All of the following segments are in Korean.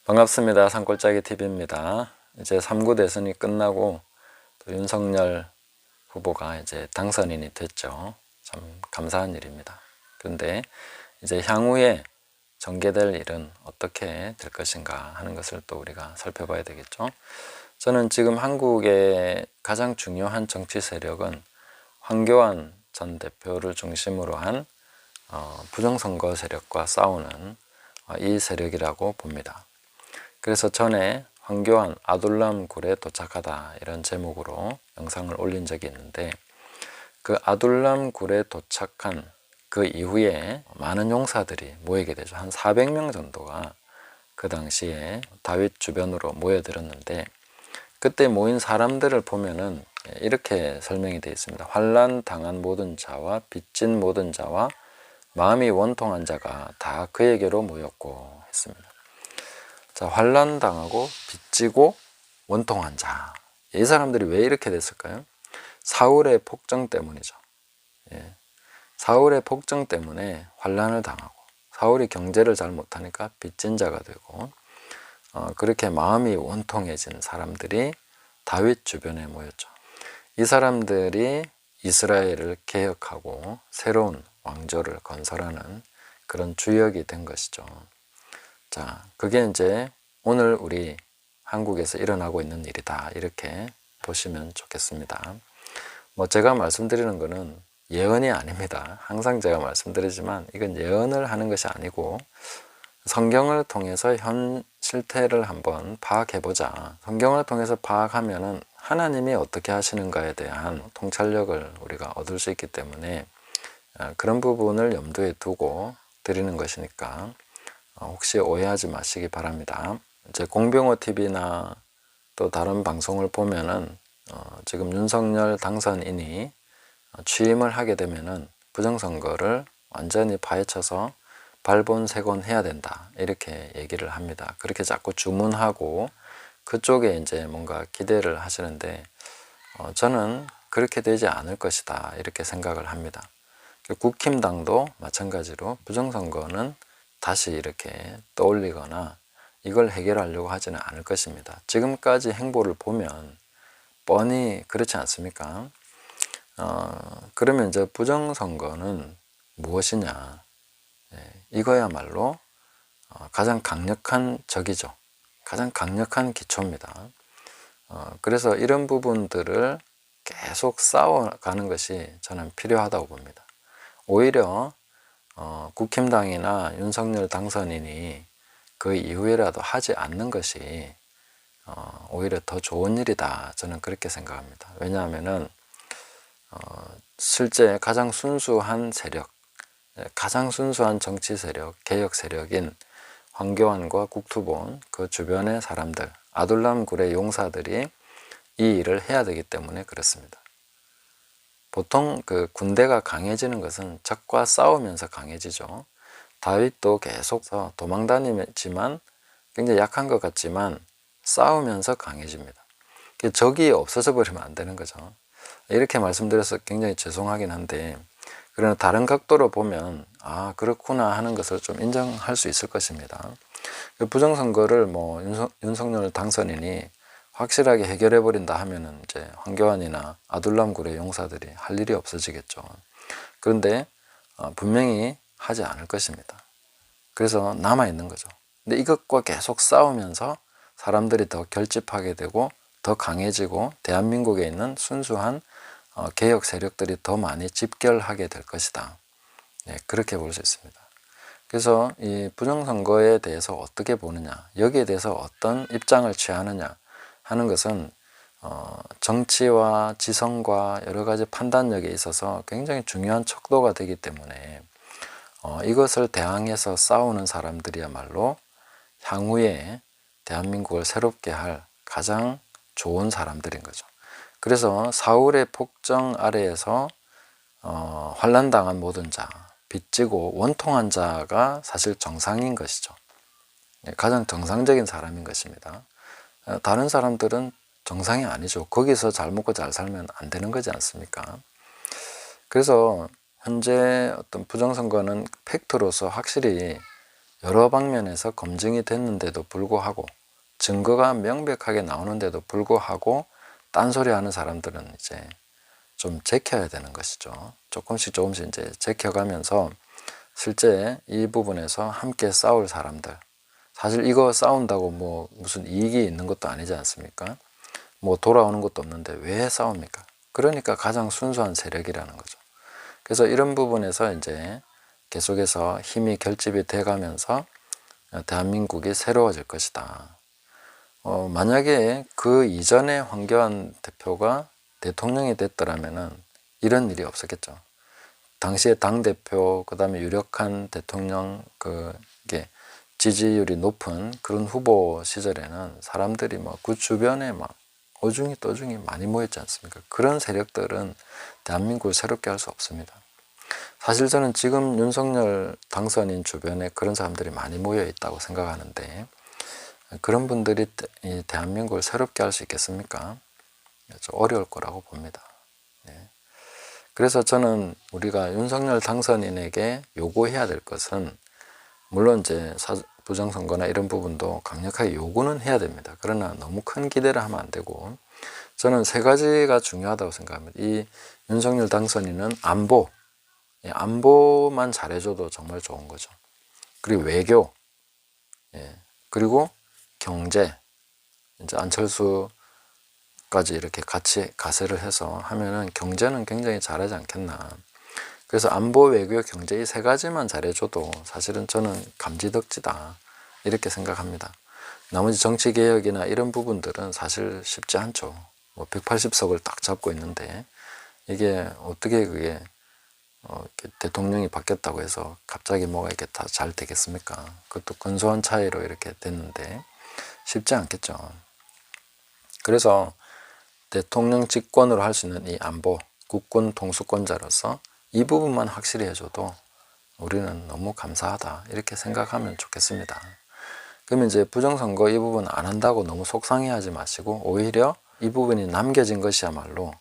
반갑습니다. 산골짜기 TV입니다. 이제 3구 대선이 끝나고 또 윤석열 후보가 이제 당선인이 됐죠. 참 감사한 일입니다. 그런데 이제 향후에 전개될 일은 어떻게 될 것인가 하는 것을 또 우리가 살펴봐야 되겠죠. 저는 지금 한국의 가장 중요한 정치 세력은 황교안 전 대표를 중심으로 한 부정선거 세력과 싸우는 이 세력이라고 봅니다. 그래서 전에 황교안 아둘람 굴에 도착하다 이런 제목으로 영상을 올린 적이 있는데, 그 아둘람 굴에 도착한 그 이후에 많은 용사들이 모이게 되죠. 한 400명 정도가 그 당시에 다윗 주변으로 모여들었는데, 그때 모인 사람들을 보면은 이렇게 설명이 되어 있습니다. 환난 당한 모든 자와 빚진 모든 자와 마음이 원통한 자가 다 그에게로 모였고 했습니다. 자, 환난 당하고 빚지고 원통한 자, 이 사람들이 왜 이렇게 됐을까요? 사울의 폭정 때문이죠. 사울의 폭정 때문에 환난을 당하고, 사울이 경제를 잘 못하니까 빚진 자가 되고, 그렇게 마음이 원통해진 사람들이 다윗 주변에 모였죠. 이 사람들이 이스라엘을 개혁하고 새로운 왕조를 건설하는 그런 주역이 된 것이죠. 자, 그게 이제 오늘 우리 한국에서 일어나고 있는 일이다, 이렇게 보시면 좋겠습니다. 제가 말씀드리는 거는 예언이 아닙니다. 항상 제가 말씀드리지만 이건 예언을 하는 것이 아니고 성경을 통해서 현 실태를 한번 파악해보자. 성경을 통해서 파악하면은 하나님이 어떻게 하시는가에 대한 통찰력을 우리가 얻을 수 있기 때문에 그런 부분을 염두에 두고 드리는 것이니까 혹시 오해하지 마시기 바랍니다. 이제 공병호 TV나 또 다른 방송을 보면은 지금 윤석열 당선인이 취임을 하게 되면은 부정선거를 완전히 파헤쳐서 발본색원 해야 된다, 이렇게 얘기를 합니다. 그렇게 자꾸 주문하고 그쪽에 이제 뭔가 기대를 하시는데 저는 그렇게 되지 않을 것이다, 이렇게 생각을 합니다. 국힘당도 마찬가지로 부정선거는 다시 이렇게 떠올리거나 이걸 해결하려고 하지는 않을 것입니다. 지금까지 행보를 보면 뻔히 그렇지 않습니까? 그러면 이제 부정선거는 무엇이냐? 이거야말로 가장 강력한 적이죠. 가장 강력한 기초입니다. 그래서 이런 부분들을 계속 싸워가는 것이 저는 필요하다고 봅니다. 오히려 국힘당이나 윤석열 당선인이 그 이후에라도 하지 않는 것이 오히려 더 좋은 일이다, 저는 그렇게 생각합니다. 왜냐하면은 실제 가장 순수한 세력, 가장 순수한 정치 세력, 개혁 세력인 황교안과 국투본 그 주변의 사람들, 아둘람 굴의 용사들이 이 일을 해야 되기 때문에 그렇습니다. 보통 그 군대가 강해지는 것은 적과 싸우면서 강해지죠. 다윗도 계속 도망다니지만 굉장히 약한 것 같지만 싸우면서 강해집니다. 적이 없어져 버리면 안 되는 거죠. 이렇게 말씀드려서 굉장히 죄송하긴 한데, 그러나 다른 각도로 보면 그렇구나 하는 것을 좀 인정할 수 있을 것입니다. 부정선거를 윤석열 당선인이 확실하게 해결해 버린다 하면은 이제 황교안이나 아둘람 굴의 용사들이 할 일이 없어지겠죠. 그런데 분명히 하지 않을 것입니다. 그래서 남아 있는 거죠. 근데 이것과 계속 싸우면서 사람들이 더 결집하게 되고 더 강해지고 대한민국에 있는 순수한 개혁 세력들이 더 많이 집결하게 될 것이다. 그렇게 볼 수 있습니다. 그래서 이 부정선거에 대해서 어떻게 보느냐, 여기에 대해서 어떤 입장을 취하느냐 하는 것은 정치와 지성과 여러 가지 판단력에 있어서 굉장히 중요한 척도가 되기 때문에 이것을 대항해서 싸우는 사람들이야말로 향후에 대한민국을 새롭게 할 가장 좋은 사람들인 거죠. 그래서 사울의 폭정 아래에서 환난당한 모든 자, 빚지고 원통한 자가 사실 정상인 것이죠. 가장 정상적인 사람인 것입니다. 다른 사람들은 정상이 아니죠. 거기서 잘 먹고 잘 살면 안 되는 거지 않습니까? 그래서 현재 어떤 부정선거는 팩트로서 확실히 여러 방면에서 검증이 됐는데도 불구하고 증거가 명백하게 나오는데도 불구하고 딴소리하는 사람들은 이제 좀 제켜야 되는 것이죠. 조금씩 이제 제켜가면서 실제 이 부분에서 함께 싸울 사람들, 사실 이거 싸운다고 뭐 무슨 이익이 있는 것도 아니지 않습니까? 뭐 돌아오는 것도 없는데 왜 싸웁니까? 그러니까 가장 순수한 세력이라는 거죠. 그래서 이런 부분에서 이제 계속해서 힘이 결집이 돼가면서 대한민국이 새로워질 것이다. 만약에 그 이전에 황교안 대표가 대통령이 됐더라면은 이런 일이 없었겠죠. 당시에 당대표, 그 다음에 유력한 대통령, 이게 지지율이 높은 그런 후보 시절에는 사람들이 막 그 주변에 막 오중이 떠중이 많이 모였지 않습니까? 그런 세력들은 대한민국을 새롭게 할 수 없습니다. 사실 저는 지금 윤석열 당선인 주변에 그런 사람들이 많이 모여 있다고 생각하는데 그런 분들이 이 대한민국을 새롭게 할 수 있겠습니까? 좀 어려울 거라고 봅니다. 네. 그래서 저는 우리가 윤석열 당선인에게 요구해야 될 것은 물론 이제 부정선거나 이런 부분도 강력하게 요구는 해야 됩니다. 그러나 너무 큰 기대를 하면 안 되고 저는 세 가지가 중요하다고 생각합니다. 이 윤석열 당선인은 안보만 잘해줘도 정말 좋은 거죠. 그리고 외교, 그리고 경제, 이제 안철수까지 이렇게 같이 가세를 해서 하면은 경제는 굉장히 잘하지 않겠나. 그래서 안보, 외교, 경제 이 세 가지만 잘해줘도 사실은 저는 감지덕지다 이렇게 생각합니다. 나머지 정치개혁이나 이런 부분들은 사실 쉽지 않죠. 뭐 180석을 딱 잡고 있는데 이게 어떻게 그게 대통령이 바뀌었다고 해서 갑자기 뭐가 이렇게 다 잘 되겠습니까? 그것도 근소한 차이로 이렇게 됐는데 쉽지 않겠죠. 그래서 대통령 직권으로 할 수 있는 이 안보, 국군 통수권자로서 이 부분만 확실히 해줘도 우리는 너무 감사하다 이렇게 생각하면 좋겠습니다. 그러면 이제 부정선거 이 부분 안 한다고 너무 속상해하지 마시고 오히려 이 부분이 남겨진 것이야말로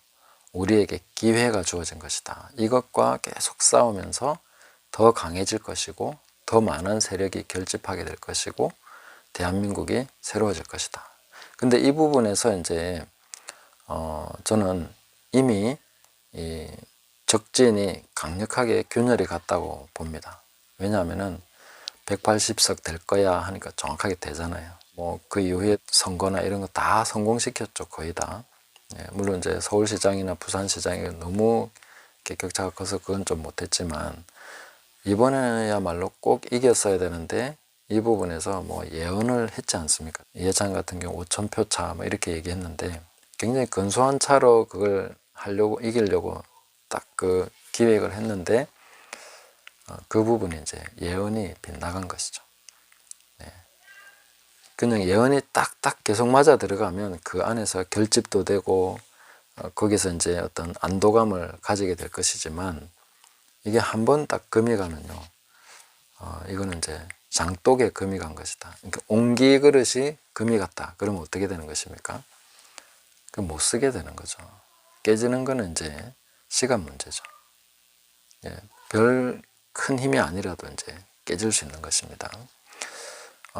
우리에게 기회가 주어진 것이다. 이것과 계속 싸우면서 더 강해질 것이고 더 많은 세력이 결집하게 될 것이고 대한민국이 새로워질 것이다. 근데 이 부분에서 이제 저는 이미 이 적진이 강력하게 균열이 갔다고 봅니다. 왜냐하면은 180석 될 거야 하니까 정확하게 되잖아요. 뭐 그 이후에 선거나 이런 거 다 성공시켰죠. 거의 다. 물론 이제 서울시장이나 부산시장이 너무 격차가 커서 그건 좀 못했지만 이번에야말로 꼭 이겼어야 되는데 이 부분에서 뭐 예언을 했지 않습니까? 이해찬 같은 경우 5,000표 차 뭐 이렇게 얘기했는데 굉장히 근소한 차로 그걸 이기려고 딱 그 기획을 했는데 그 부분이 이제 예언이 빗나간 것이죠. 그냥 예언이 딱딱 계속 맞아 들어가면 그 안에서 결집도 되고 거기서 이제 어떤 안도감을 가지게 될 것이지만 이게 한 번 딱 금이 가면요. 이거는 이제 장독에 금이 간 것이다. 그러니까 옹기 그릇이 금이 갔다. 그러면 어떻게 되는 것입니까? 못 쓰게 되는 거죠. 깨지는 거는 이제 시간 문제죠. 별 큰 힘이 아니라도 이제 깨질 수 있는 것입니다.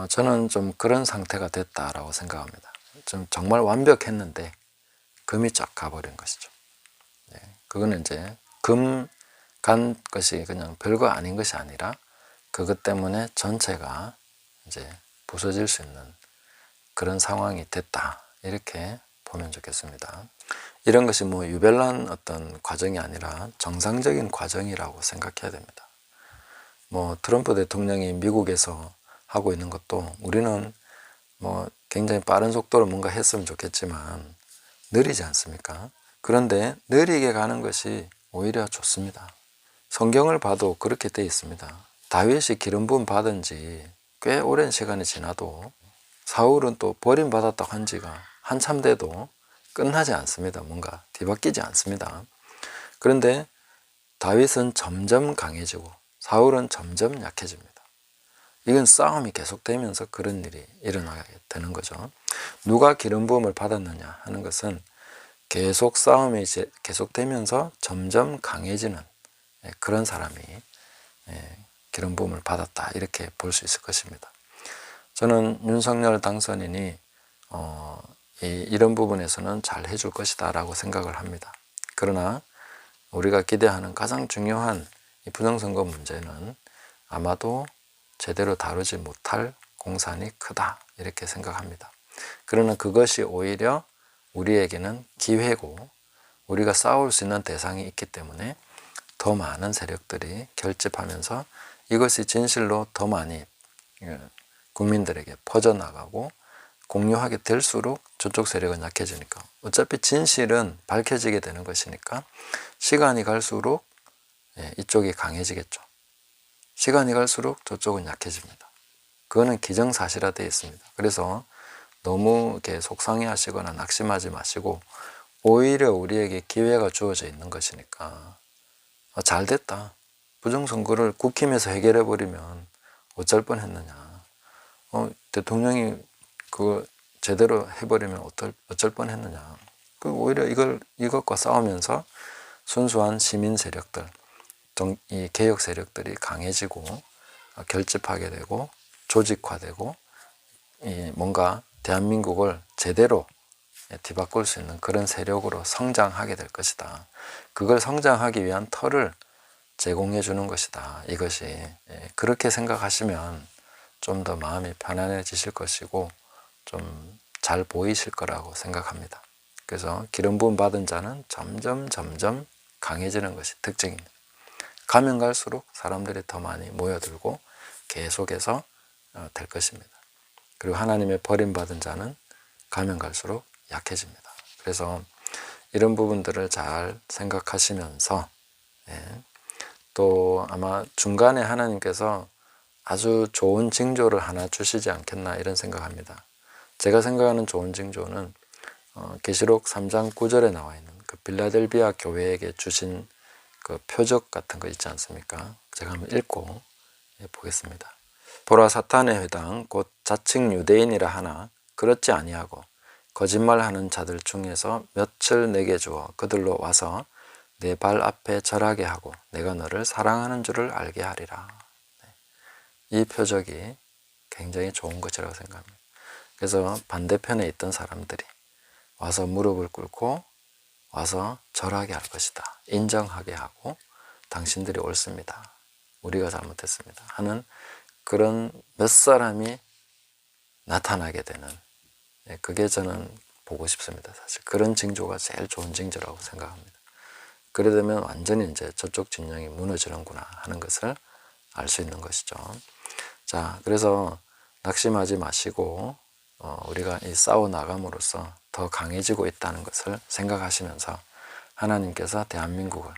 저는 좀 그런 상태가 됐다라고 생각합니다. 좀 정말 완벽했는데 금이 쫙 가버린 것이죠. 그거는 이제 금 간 것이 그냥 별거 아닌 것이 아니라 그것 때문에 전체가 이제 부서질 수 있는 그런 상황이 됐다. 이렇게 보면 좋겠습니다. 이런 것이 뭐 유별난 어떤 과정이 아니라 정상적인 과정이라고 생각해야 됩니다. 뭐 트럼프 대통령이 미국에서 하고 있는 것도 우리는 뭐 굉장히 빠른 속도로 뭔가 했으면 좋겠지만 느리지 않습니까? 그런데 느리게 가는 것이 오히려 좋습니다. 성경을 봐도 그렇게 되어 있습니다. 다윗이 기름 부음 받은 지 꽤 오랜 시간이 지나도 사울은 또 버림받았다고 한 지가 한참 돼도 끝나지 않습니다. 뭔가 뒤바뀌지 않습니다. 그런데 다윗은 점점 강해지고 사울은 점점 약해집니다. 이건 싸움이 계속되면서 그런 일이 일어나게 되는 거죠. 누가 기름 부음을 받았느냐 하는 것은 계속 싸움이 계속되면서 점점 강해지는 그런 사람이 기름 부음을 받았다 이렇게 볼 수 있을 것입니다. 저는 윤석열 당선인이 이런 부분에서는 잘 해줄 것이다 라고 생각을 합니다. 그러나 우리가 기대하는 가장 중요한 이 부정선거 문제는 아마도 제대로 다루지 못할 공산이 크다 이렇게 생각합니다. 그러나 그것이 오히려 우리에게는 기회고 우리가 싸울 수 있는 대상이 있기 때문에 더 많은 세력들이 결집하면서 이것이 진실로 더 많이 국민들에게 퍼져나가고 공유하게 될수록 저쪽 세력은 약해지니까 어차피 진실은 밝혀지게 되는 것이니까 시간이 갈수록 이쪽이 강해지겠죠. 시간이 갈수록 저쪽은 약해집니다. 그거는 기정사실화되어 있습니다. 그래서 너무 이렇게 속상해 하시거나 낙심하지 마시고 오히려 우리에게 기회가 주어져 있는 것이니까 잘 됐다. 부정선거를 국힘에서 해결해버리면 어쩔 뻔했느냐. 대통령이 그거 제대로 해버리면 어쩔 뻔했느냐. 오히려 이것과 싸우면서 순수한 시민 세력들, 이 개혁 세력들이 강해지고 결집하게 되고 조직화되고 뭔가 대한민국을 제대로 뒤바꿀 수 있는 그런 세력으로 성장하게 될 것이다. 그걸 성장하기 위한 터를 제공해 주는 것이다. 이것이 그렇게 생각하시면 좀 더 마음이 편안해지실 것이고 좀 잘 보이실 거라고 생각합니다. 그래서 기름 부음 받은 자는 점점 강해지는 것이 특징입니다. 가면 갈수록 사람들이 더 많이 모여들고 계속해서 될 것입니다. 그리고 하나님의 버림받은 자는 가면 갈수록 약해집니다. 그래서 이런 부분들을 잘 생각하시면서 또 아마 중간에 하나님께서 아주 좋은 징조를 하나 주시지 않겠나 이런 생각합니다. 제가 생각하는 좋은 징조는 계시록 3장 9절에 나와 있는 그 빌라델비아 교회에게 주신 그 표적 같은 거 있지 않습니까? 제가 한번 읽고 보겠습니다. 보라 사탄의 회당 곧 자칭 유대인이라 하나 그렇지 아니하고 거짓말하는 자들 중에서 몇을 내게 주어 그들로 와서 내 발 앞에 절하게 하고 내가 너를 사랑하는 줄을 알게 하리라. 이 표적이 굉장히 좋은 것이라고 생각합니다. 그래서 반대편에 있던 사람들이 와서 무릎을 꿇고 와서 절하게 할 것이다. 인정하게 하고 당신들이 옳습니다. 우리가 잘못했습니다. 하는 그런 몇 사람이 나타나게 되는 그게 저는 보고 싶습니다. 사실 그런 징조가 제일 좋은 징조라고 생각합니다. 그래 되면 완전히 이제 저쪽 진영이 무너지는구나 하는 것을 알 수 있는 것이죠. 자, 그래서 낙심하지 마시고 우리가 이 싸워 나감으로써 더 강해지고 있다는 것을 생각하시면서 하나님께서 대한민국을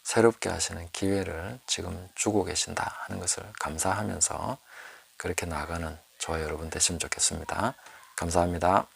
새롭게 하시는 기회를 지금 주고 계신다 하는 것을 감사하면서 그렇게 나아가는 저와 여러분 되시면 좋겠습니다. 감사합니다.